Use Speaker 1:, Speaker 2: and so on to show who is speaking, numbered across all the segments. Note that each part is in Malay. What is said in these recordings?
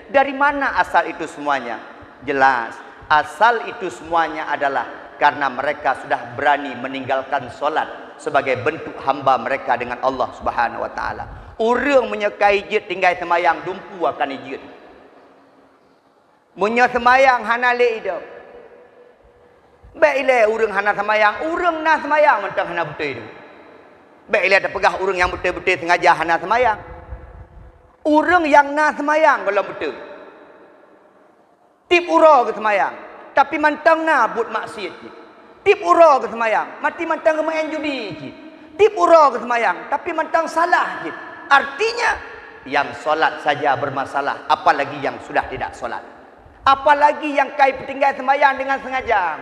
Speaker 1: Dari mana asal itu semuanya? Jelas, asal itu semuanya adalah karena mereka sudah berani meninggalkan solat sebagai bentuk hamba mereka dengan Allah Subhanahu wa taala. Orang menyekai jid tinggal semayang dumpu akan ijid. Munya semayang hana le itu. Baiklah orang hana semayang, orang nak semayang mentang hana betul itu. Baiklah ada pegah orang yang betul-betul sengaja hana semayang. Orang yang nak semayang kalau betul. Tip ura ke semayang, tapi mantang nak buat maksiat. Tip ura ke semayang, mati mantang main judi. Tip ura ke semayang, tapi mantang salah. Artinya yang solat saja bermasalah, apalagi yang sudah tidak solat. Apalagi yang kai tinggal semayang dengan sengaja.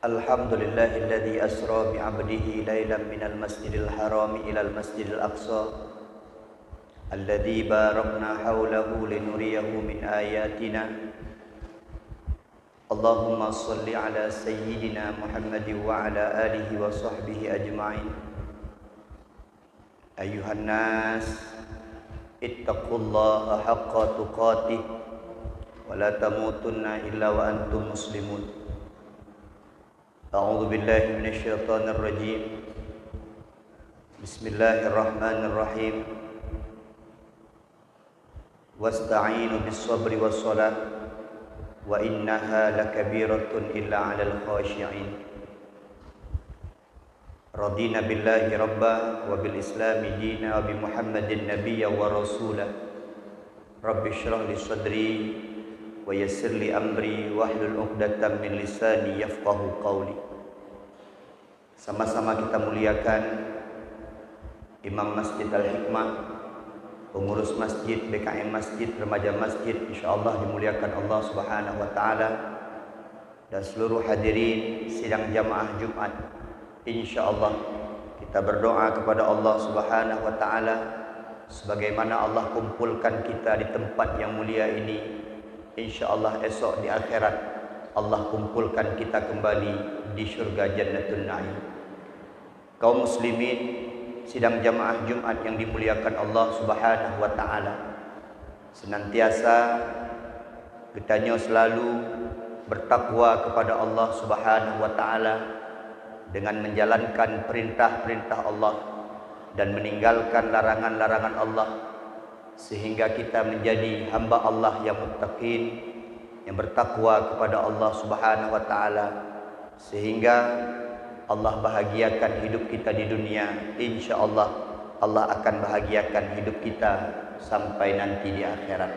Speaker 1: Alhamdulillahilladzi asra bi'abdihi lailan minal masjidil harami ilal masjidil aqsa alladzi barakna haulahu linuriyahu min ayatina. Allahumma salli ala sayyidina Muhammadin wa ala alihi wa sahbihi ajma'in. Ayuhan nas, ittaqullaha haqqa tuqatih wa la tamutunna illa wa antum muslimun. A'udzu billahi minasyaitonir rajim. Bismillahirrahmanirrahim. Wasta'inu bis-sabri was-salah wa innaha lakabiratun illa 'alal khashi'in. Radina billahi rabba wa bil islami dina wa bi Muhammadin nabiyya wa rasula. Rabbi shrah li sadri wa yassir li amri wahlul 'uqdatam min lisani yafqahu qawli. Sama-sama kita muliakan Imam Masjid Al-Hikmah, pengurus masjid, BKM Masjid, remaja masjid, insyaallah dimuliakan Allah Subhanahu wa taala, dan seluruh hadirin sidang jamaah Jumat. Insyaallah kita berdoa kepada Allah Subhanahu wa taala sebagaimana Allah kumpulkan kita di tempat yang mulia ini. InsyaAllah esok di akhirat Allah kumpulkan kita kembali di syurga Jannatul Na'im. Kaum muslimin sidang jamaah Jumat yang dimuliakan Allah Subhanahu wa taala, senantiasa kita selalu bertakwa kepada Allah Subhanahu wa taala dengan menjalankan perintah-perintah Allah dan meninggalkan larangan-larangan Allah, sehingga kita menjadi hamba Allah yang muttaqin, yang bertakwa kepada Allah Subhanahu wa taala, sehingga Allah bahagiakan hidup kita di dunia. InsyaAllah Allah akan bahagiakan hidup kita sampai nanti di akhirat.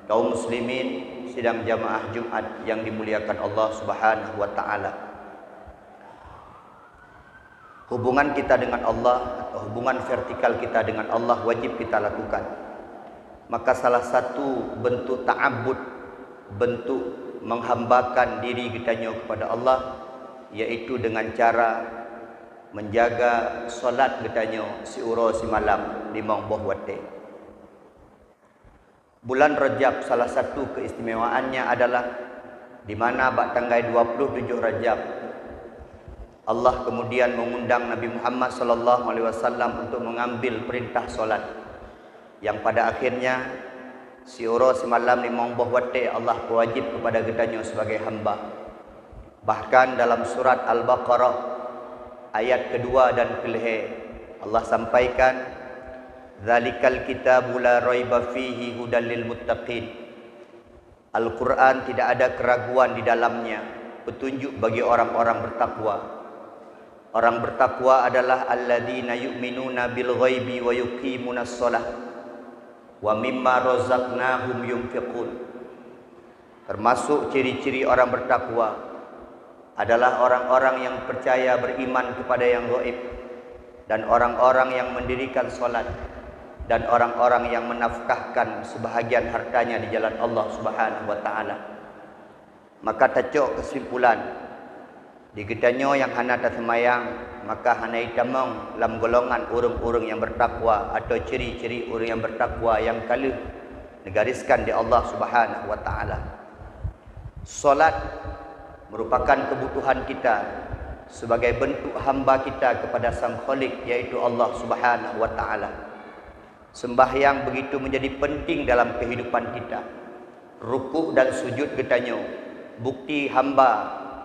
Speaker 1: Kaum muslimin sidang jamaah Jumat yang dimuliakan Allah Subhanahu wa taala, hubungan kita dengan Allah atau hubungan vertikal kita dengan Allah wajib kita lakukan. Maka salah satu bentuk ta'abbud, bentuk menghambakan diri kita kepada Allah, yaitu dengan cara menjaga solat kita si uro si malam 5 buah waktu. Bulan Rajab salah satu keistimewaannya adalah di mana bak tanggal 27 Rajab Allah kemudian mengundang Nabi Muhammad sallallahu alaihi wasallam untuk mengambil perintah solat, yang pada akhirnya si uro si malam 5 buah waktu Allah wajib kepada kita sebagai hamba. Bahkan dalam surat Al-Baqarah ayat kedua dan kelih Allah sampaikan, "Dzalikal kitabu la raiba fihi hudal lil muttaqin." Al-Quran tidak ada keraguan di dalamnya, petunjuk bagi orang-orang bertakwa. Orang bertakwa adalah alladzina yu'minuna bil ghaibi wa yuqimunas shalah wa mimma razaqnahum yunfiqun. Termasuk ciri-ciri orang bertakwa adalah orang-orang yang percaya beriman kepada yang gaib, dan orang-orang yang mendirikan solat, dan orang-orang yang menafkahkan sebahagian hartanya di jalan Allah Subhanahu wa taala. Maka tacok kesimpulan di kitanya yang hana tak semayang, maka hana itamang dalam golongan orang-orang yang bertakwa atau ciri-ciri orang yang bertakwa yang kala digariskan di Allah Subhanahu wa taala. Solat merupakan kebutuhan kita sebagai bentuk hamba kita kepada Sang Khalik, yaitu Allah Subhanahu wa taala. Sembahyang begitu menjadi penting dalam kehidupan kita. Rukuk dan sujud getanyo bukti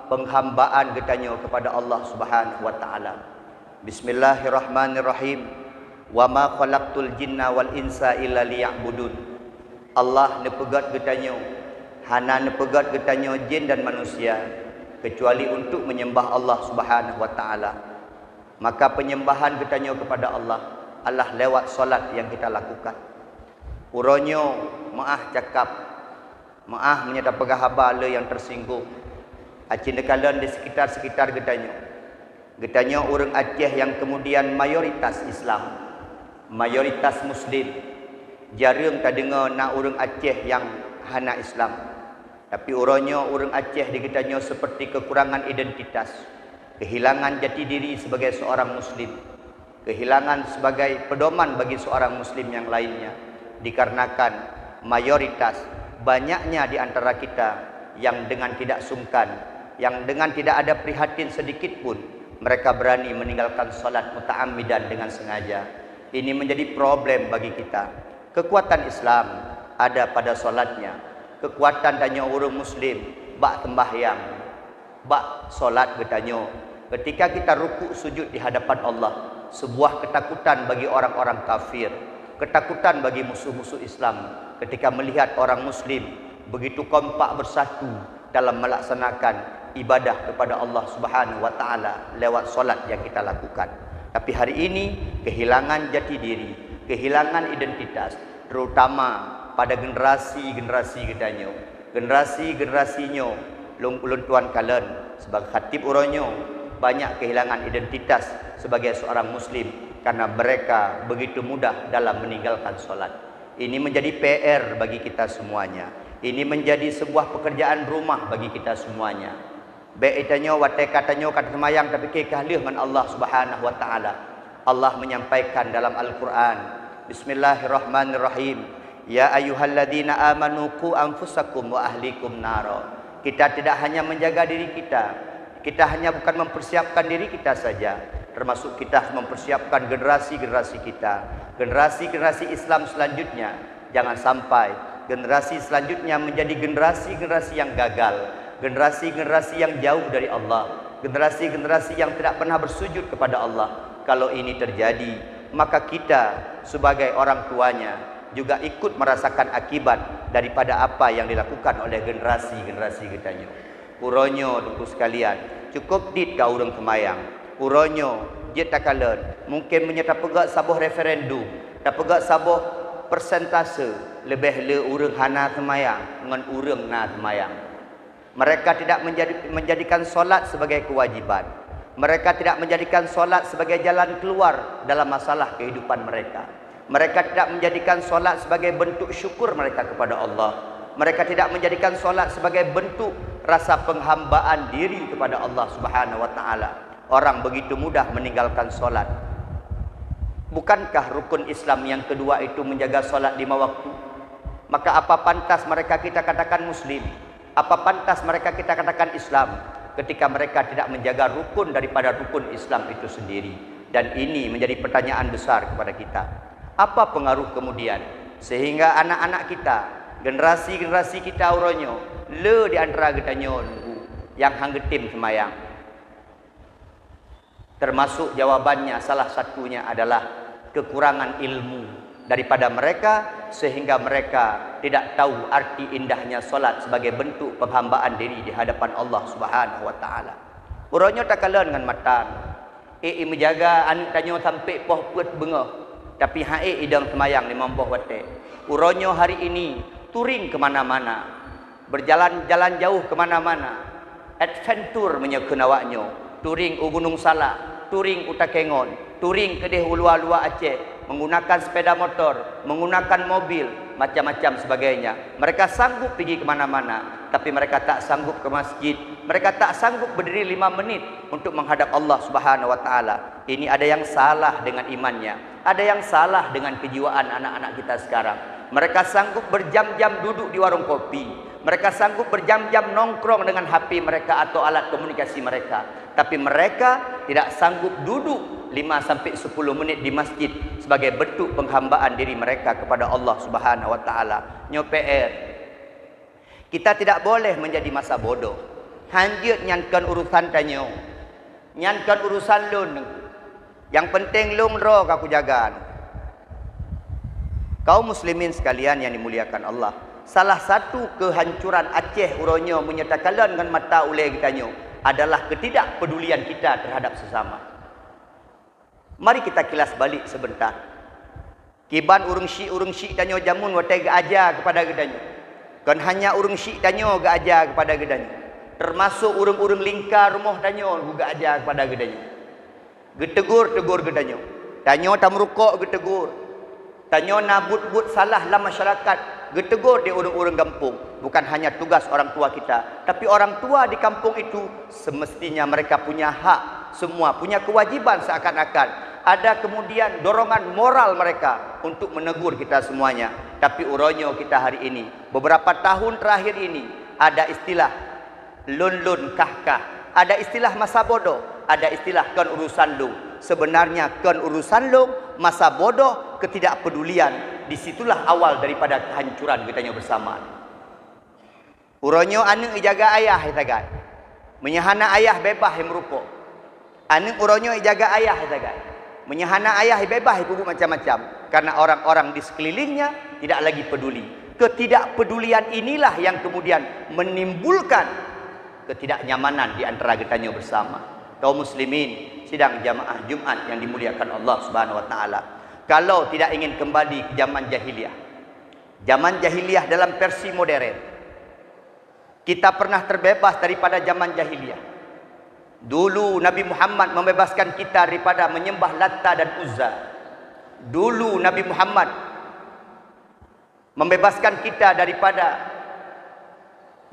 Speaker 1: penghambaan getanyo kepada Allah Subhanahu wa taala. Bismillahirrahmanirrahim. Wa ma khalaqtul jinna wal insa illa liya'budun. Allah nepegat getanyo, hana nepegat getanyo jin dan manusia kecuali untuk menyembah Allah Subhanahu wa taala. Maka penyembahan getanyo kepada Allah lewat solat yang kita lakukan. Uronyo maah cakap, maah menyata pegahaba le yang tersinggung. Acin dekalan di sekitar-sekitar getanyo. Getanyo orang Aceh yang kemudian mayoritas Islam, mayoritas Muslim. Jarang tak dengar nak orang Aceh yang hana Islam. Tapi uronyo orang Aceh di getanyo seperti kekurangan identitas, kehilangan jati diri sebagai seorang Muslim, kehilangan sebagai pedoman bagi seorang Muslim yang lainnya, dikarenakan mayoritas banyaknya di antara kita yang dengan tidak sungkan, yang dengan tidak ada prihatin sedikit pun mereka berani meninggalkan solat muta'ammidan dengan sengaja. Ini menjadi problem bagi kita. Kekuatan Islam ada pada solatnya. Kekuatan tanya orang Muslim bak tembahyang, bak solat getanyo. Ketika kita rukuk sujud di hadapan Allah, sebuah ketakutan bagi orang-orang kafir, ketakutan bagi musuh-musuh Islam ketika melihat orang Muslim begitu kompak bersatu dalam melaksanakan ibadah kepada Allah Subhanahu wa taala lewat solat yang kita lakukan. Tapi hari ini kehilangan jati diri, kehilangan identitas, terutama pada generasi-generasi getanyo. Generasi-generasinyo ulun tuan kalen sebagai khatib uronyo banyak kehilangan identitas sebagai seorang Muslim karena mereka begitu mudah dalam meninggalkan solat. Ini menjadi PR bagi kita semuanya. Ini menjadi sebuah pekerjaan rumah bagi kita semuanya. Baik itanyo watai katanyo kata semayang tapi kekalih dengan Allah Subhanahu wa taala. Allah menyampaikan dalam Al-Qur'an, Bismillahirrahmanirrahim. Ya ayyuhalladzina amanu qu anfusakum wa ahlikum naro. Kita tidak hanya menjaga diri kita hanya bukan mempersiapkan diri kita saja, termasuk kita mempersiapkan generasi-generasi kita, generasi-generasi Islam selanjutnya. Jangan sampai generasi selanjutnya menjadi generasi-generasi yang gagal, generasi-generasi yang jauh dari Allah, generasi-generasi yang tidak pernah bersujud kepada Allah. Kalau ini terjadi, maka kita sebagai orang tuanya juga ikut merasakan akibat daripada apa yang dilakukan oleh generasi-generasi getanyo. Uronyo duku sekalian, cukup dit ka urang kemayang. Uronyo dia takalen mungkin menyata pegak sabuh referendum, tak pegak sabuh persentase lebih le urang hana kemayang dengan urang na kemayang. Mereka tidak menjadikan solat sebagai kewajiban. Mereka tidak menjadikan solat sebagai jalan keluar dalam masalah kehidupan mereka. Mereka tidak menjadikan solat sebagai bentuk syukur mereka kepada Allah. Mereka tidak menjadikan solat sebagai bentuk rasa penghambaan diri kepada Allah Subhanahu wa taala. Orang begitu mudah meninggalkan solat. Bukankah rukun Islam yang kedua itu menjaga solat 5 waktu? Maka apa pantas mereka kita katakan Muslim? Apa pantas mereka kita katakan Islam ketika mereka tidak menjaga rukun daripada rukun Islam itu sendiri? Dan ini menjadi pertanyaan besar kepada kita. Apa pengaruh kemudian sehingga anak-anak kita, generasi-generasi kita uronyo le di antara getanyo yang hanggetim semayang? Termasuk jawabannya salah satunya adalah kekurangan ilmu daripada mereka, sehingga mereka tidak tahu arti indahnya solat sebagai bentuk penghambaan diri di hadapan Allah Subhanahu wa taala. Uronyo tak kalah dengan matang. Menjaga anak tanyo sampai poh puat bengah. Tapi hae idang semayang 50 wate. Uronyo hari ini touring kemana-mana, berjalan-jalan jauh kemana-mana, adventure menyekun awaknyo, touring u Gunung Salak, touring u Takengon, touring ke deh ulua-ulua Aceh, menggunakan sepeda motor, menggunakan mobil, macam-macam sebagainya. Mereka sanggup pergi kemana-mana, tapi mereka tak sanggup ke masjid. Mereka tak sanggup berdiri 5 menit untuk menghadap Allah Subhanahu wa taala. Ini ada yang salah dengan imannya, ada yang salah dengan kejiwaan anak-anak kita sekarang. Mereka sanggup berjam-jam duduk di warung kopi. Mereka sanggup berjam-jam nongkrong dengan HP mereka atau alat komunikasi mereka. Tapi mereka tidak sanggup duduk 5-10 menit di masjid sebagai bentuk penghambaan diri mereka kepada Allah Subhanahu wa taala. Nyo PR. Kita tidak boleh menjadi masa bodoh. Hanjut nyankan urusan tanyo. Nyankan urusan lun. Yang penting lung roh aku jaga. Kaum muslimin sekalian yang dimuliakan Allah, salah satu kehancuran Aceh uronyo menyatakan dengan mata ulai kitanyo adalah ketidakpedulian kita terhadap sesama. Mari kita kilas balik sebentar. Kiban urung syik tanyo jamun watai ga ajar kepada gedanyo. Kan hanya urung syik tanyo ga ajar kepada gedanyo. Termasuk urung-urung lingkar rumah tanyo ga ajar kepada gedanyo. Getegur gedanyo. Tanyo tamrukok getegur. Tanyo nabut-but salah dalam masyarakat, getegur di urung-urung kampung. Bukan hanya tugas orang tua kita, tapi orang tua di kampung itu semestinya mereka punya hak, semua punya kewajiban seakan-akan. Ada kemudian dorongan moral mereka untuk menegur kita semuanya. Tapi uronyo kita hari ini, beberapa tahun terakhir ini, ada istilah lun-lun kah-kah, ada istilah masa bodoh, ada istilah kan urusan lu. Sebenarnya kan urusan lu, masa bodoh, ketidakpedulian, disitulah awal daripada kehancuran kita bersama. Uronyo anu ijaga ayah itagat, menyahana ayah bebas merupuk. Anu uronyo ijaga ayah itagat, menyahana ayah bebas ibu macam-macam, karena orang-orang di sekelilingnya tidak lagi peduli. Ketidakpedulian inilah yang kemudian menimbulkan ketidaknyamanan di antara kita bersama. Kaum muslimin sidang jamaah Jumat yang dimuliakan Allah Subhanahu wa taala. Kalau tidak ingin kembali ke zaman jahiliyah. Zaman jahiliyah dalam versi modern. Kita pernah terbebas daripada zaman jahiliyah. Dulu Nabi Muhammad membebaskan kita daripada menyembah Latta dan Uzza. Dulu Nabi Muhammad membebaskan kita daripada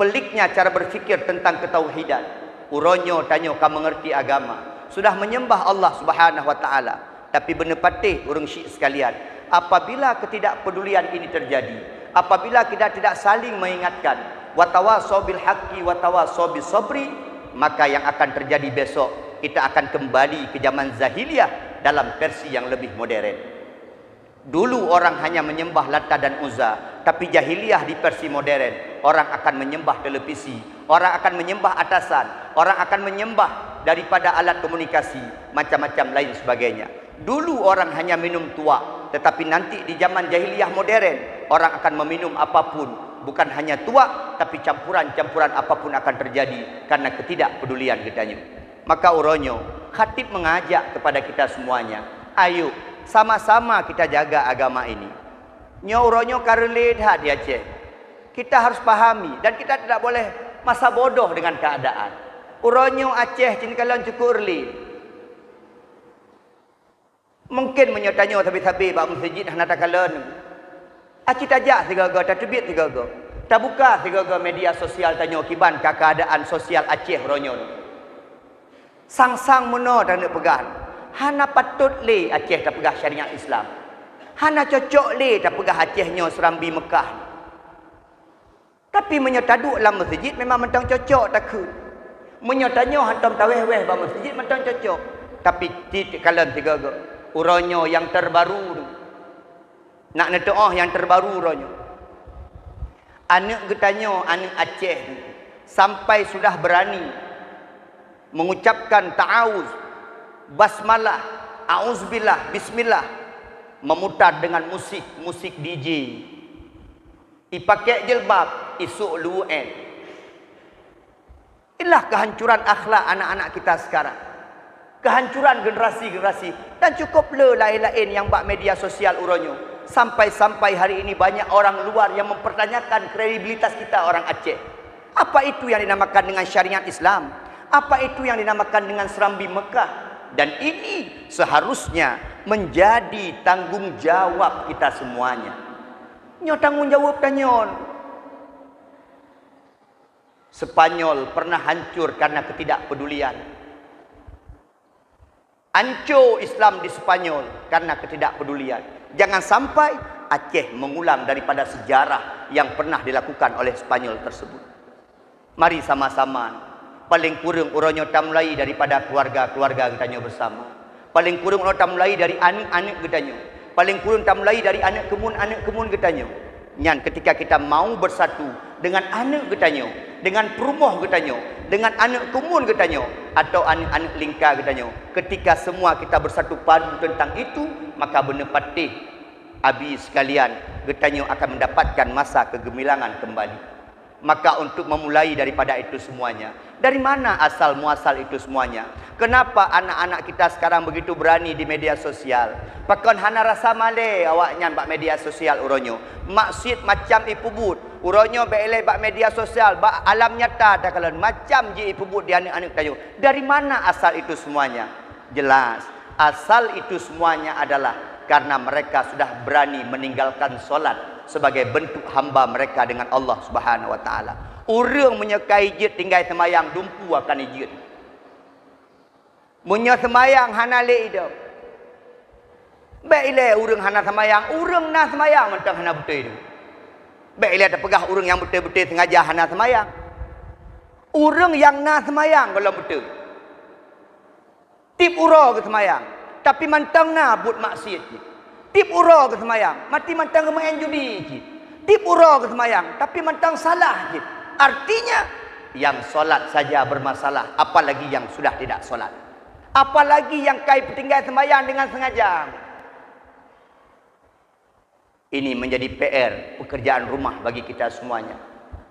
Speaker 1: peliknya cara berfikir tentang ketauhidan. Uronyo tanyo ka mengerti agama, sudah menyembah Allah Subhanahu wa taala. Tapi benar patih urang syik sekalian, apabila ketidakpedulian ini terjadi, apabila kita tidak saling mengingatkan, wa tawassaw bil haqqi wa tawassaw bis sabri, maka yang akan terjadi besok, kita akan kembali ke zaman jahiliyah dalam versi yang lebih modern. Dulu orang hanya menyembah Latta dan Uzza, tapi jahiliyah di versi modern, orang akan menyembah televisi, orang akan menyembah atasan, orang akan menyembah daripada alat komunikasi, macam-macam lain sebagainya. Dulu orang hanya minum tua, tetapi nanti di zaman jahiliyah modern, orang akan meminum apapun, bukan hanya tua, tapi campuran-campuran apapun akan terjadi karena ketidakpedulian kitanya. Maka uronyo, khatib mengajak kepada kita semuanya, ayo sama-sama kita jaga agama ini. Nyo karele dah di Aceh. Kita harus pahami dan kita tidak boleh masa bodoh dengan keadaan. Uronyo Aceh cinkalan cukup early. Mungkin menyotanyo tapi bak masjid hana takalan. Aci tajak tiga-tiga, tak tebit tiga-tiga. Tak buka tiga-tiga media sosial tanyo kiban ka keadaan sosial Aceh uronyo. Sang-sang meno tak nak pegang. Hana patut le Aceh tak pegah syariat Islam. Hana cocok le tak pegah Acehnyo Serambi Mekah. Tapi menyotaduk dalam masjid memang mentang cocok tak ke. Menyotanyo hantam taweh-weh dalam masjid mentang cocok. Tapi titik kalan tiga go. Uronyo yang terbaru. Nak nedoah yang terbaru uronyo. Anak getanyo, anak Aceh sampai sudah berani mengucapkan ta'awuz, basmalah, auzubillah, bismillah, memutar dengan musik DJ. Ipakai jilbab, isuk lu'en. Inilah kehancuran akhlak anak-anak kita sekarang. Kehancuran generasi-generasi. Dan cukup lain-lain yang bak media sosial uronyo. Sampai-sampai hari ini banyak orang luar yang mempertanyakan kredibilitas kita orang Aceh. Apa itu yang dinamakan dengan syariat Islam? Apa itu yang dinamakan dengan Serambi Mekah? Dan ini seharusnya menjadi tanggung jawab kita semuanya. Nyo tanggung jawab tanyon. Spanyol pernah hancur karena ketidakpedulian. Hancur Islam di Spanyol karena ketidakpedulian. Jangan sampai Aceh mengulang daripada sejarah yang pernah dilakukan oleh Spanyol tersebut. Mari sama-sama Paling kurang orangnya tak mulai daripada keluarga-keluarga kitanya bersama. Paling kurang orang tak mulai dari anak-anak kitanya. Paling kurang tak mulai dari anak kemun kitanya. Nyan ketika kita mau bersatu dengan anak kitanya, dengan perumah kitanya, dengan anak kemun kitanya, atau anak-anak lingkar kitanya, ketika semua kita bersatu padu tentang itu, maka benar patih habis sekalian kitanya akan mendapatkan masa kegemilangan kembali. Maka untuk memulai daripada itu semuanya, dari mana asal muasal itu semuanya? Kenapa anak-anak kita sekarang begitu berani di media sosial? Pakon hana rasa male awaknya bak media sosial uronyo. Maksud macam ipubut. Uronyo beele bak media sosial, bak alam nyata dakalan macam je ipubut di anak-anak tayo. Dari mana asal itu semuanya? Jelas, asal itu semuanya adalah karena mereka sudah berani meninggalkan solat sebagai bentuk hamba mereka dengan Allah Subhanahu wa taala. Orang menyekai jid tinggal semayang dumpu akan ijid. Munya semayang hana le ida. Baiklah orang hana semayang, orang nak semayang mentang hana betul itu. Baiklah terpegah orang yang betul-betul sengaja hana semayang. Orang yang nak semayang kalau betul. Tip ura ke semayang, tapi mantang nak buat maksiat. Tip ura ke semayang, mati mantang main judi je. Tip ura ke semayang, tapi mantang salah je. Artinya, yang solat saja bermasalah, apalagi yang sudah tidak solat. Apalagi yang kai tinggal semayang dengan sengaja. Ini menjadi PR, pekerjaan rumah bagi kita semuanya.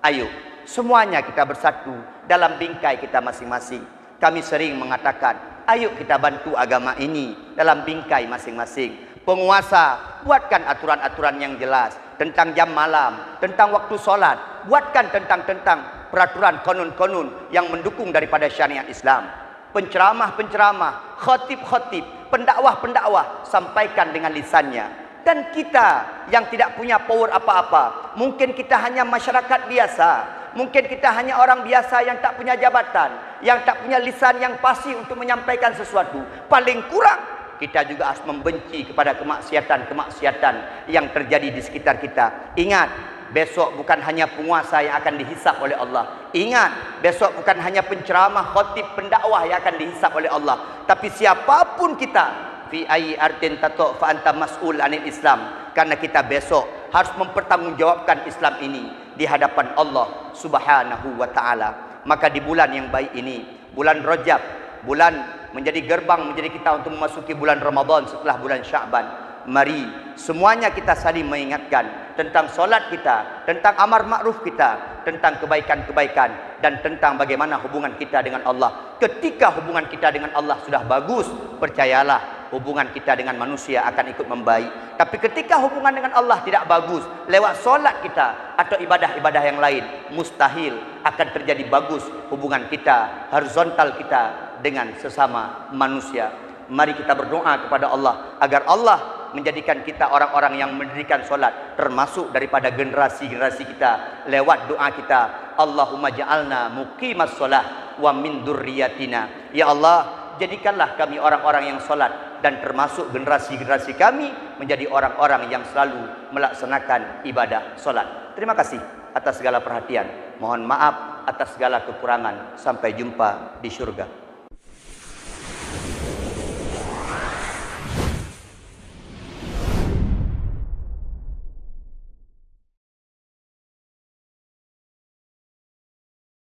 Speaker 1: Ayo, semuanya kita bersatu dalam bingkai kita masing-masing. Kami sering mengatakan, ayo kita bantu agama ini dalam bingkai masing-masing. Penguasa, buatkan aturan-aturan yang jelas tentang jam malam, tentang waktu solat. Buatkan tentang peraturan konun-konun yang mendukung daripada syariat Islam. Penceramah-penceramah, khatib-khatib, pendakwah-pendakwah, sampaikan dengan lisannya. Dan kita yang tidak punya power apa-apa, mungkin kita hanya masyarakat biasa, mungkin kita hanya orang biasa yang tak punya jabatan, yang tak punya lisan yang fasih untuk menyampaikan sesuatu. Paling kurang kita juga harus membenci kepada kemaksiatan-kemaksiatan yang terjadi di sekitar kita. Ingat, besok bukan hanya penguasa yang akan dihisap oleh Allah. Ingat, besok bukan hanya penceramah, khatib, pendakwah yang akan dihisap oleh Allah. Tapi siapapun kita, fi ayyi artin tato fa anta mas'ul anil Islam. Karena kita besok harus mempertanggungjawabkan Islam ini di hadapan Allah Subhanahu wa taala. Maka di bulan yang baik ini, bulan Rajab, bulan menjadi gerbang menjadi kita untuk memasuki bulan Ramadan setelah bulan Sya'ban. Mari semuanya kita saling mengingatkan tentang solat kita, tentang amar makruf kita, tentang kebaikan-kebaikan, dan tentang bagaimana hubungan kita dengan Allah. Ketika hubungan kita dengan Allah sudah bagus, percayalah hubungan kita dengan manusia akan ikut membaik. Tapi ketika hubungan dengan Allah tidak bagus, lewat solat kita atau ibadah-ibadah yang lain, mustahil akan terjadi bagus hubungan kita, horizontal kita dengan sesama manusia. Mari kita berdoa kepada Allah agar Allah menjadikan kita orang-orang yang mendirikan solat, termasuk daripada generasi-generasi kita lewat doa kita, Allahumma ja'alna muqimas solah wa min dzurriyyatina. Ya Allah, jadikanlah kami orang-orang yang solat, dan termasuk generasi-generasi kami menjadi orang-orang yang selalu melaksanakan ibadah solat. Terima kasih atas segala perhatian. Mohon maaf atas segala kekurangan. Sampai jumpa di syurga.